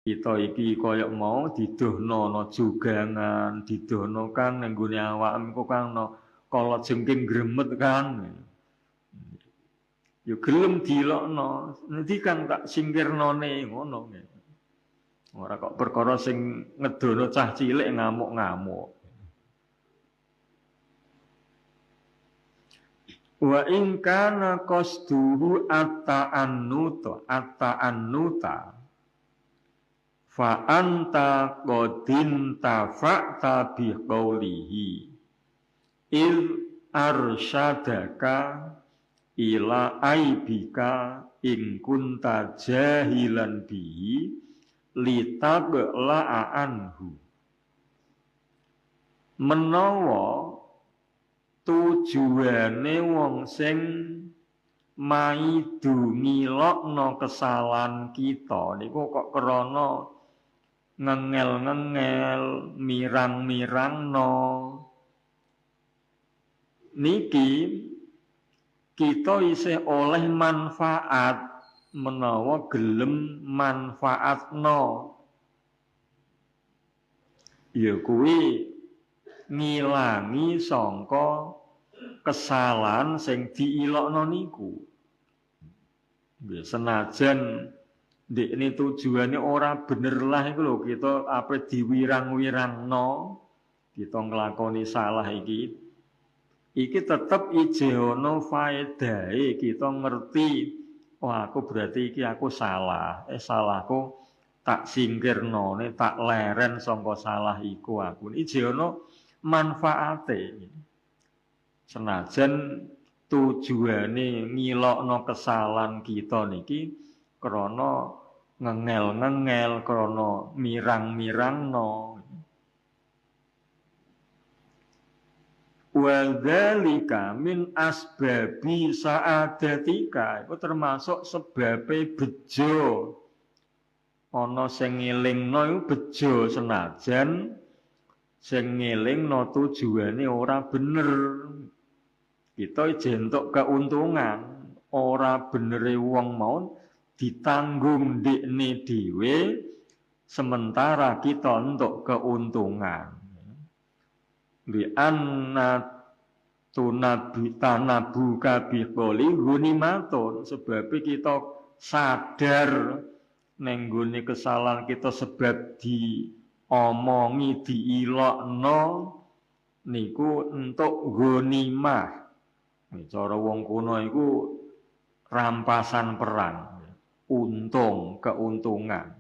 Kita iki kaya mau diduhno ana jugangan, diduhno Kang ning nggone awakmu Kang kolot jengking gremet Kang. Ya gelem dilokno, nanti Kang tak singkirnone ngono. Ora kok perkara sing ngedono cah cilik ngamuk-ngamuk. Wa in kana qasduhu at-ta'annuta fa anta qadin tafa'ta bi qawlihi il arsyadaka ila aibika in kunta jahilan bihi litabla'a anhu. Menawa tujuane wong sing maidu ngilokno kesalahan kita niku kok krana ngengel-ngengel, mirang-mirangno. Niki kita isih oleh manfaat menawa gelem manfaatno. Ya kuwi ngilangi sangka kesalahan sing diilokno niku. Senajan ndekne tujuane ora bener lah iku lho, kita ape diwirang-wirangno, kita nglakoni salah iki tetep ije ana faedahe, kita ngerti oh aku berarti iki aku salah, salahku tak singkirno, tak leren sangka salah iku aku. Ije ana manfaate. Senajan tujuane ngilokno kesalahan kita niki krana ngengel-ngengel, krana mirang-mirangno. Wa dzalika min asbabi sa'adatika, iku termasuk sebabe bejo. Ana sing ngelingno iku bejo senajan sing ngelingno tujuane ora bener. Kita jentuk keuntungan, ora benere wong mau ditanggung ndekne dhewe sementara kita entuk keuntungan. Li anna tanabuka biqoli ghunimatun, sebab kita sadar ning nggone kesalahan kita sebab diomongi diilokno niku entuk ghanimah. Cara wong kuno iku rampasan perang, untung, keuntungan.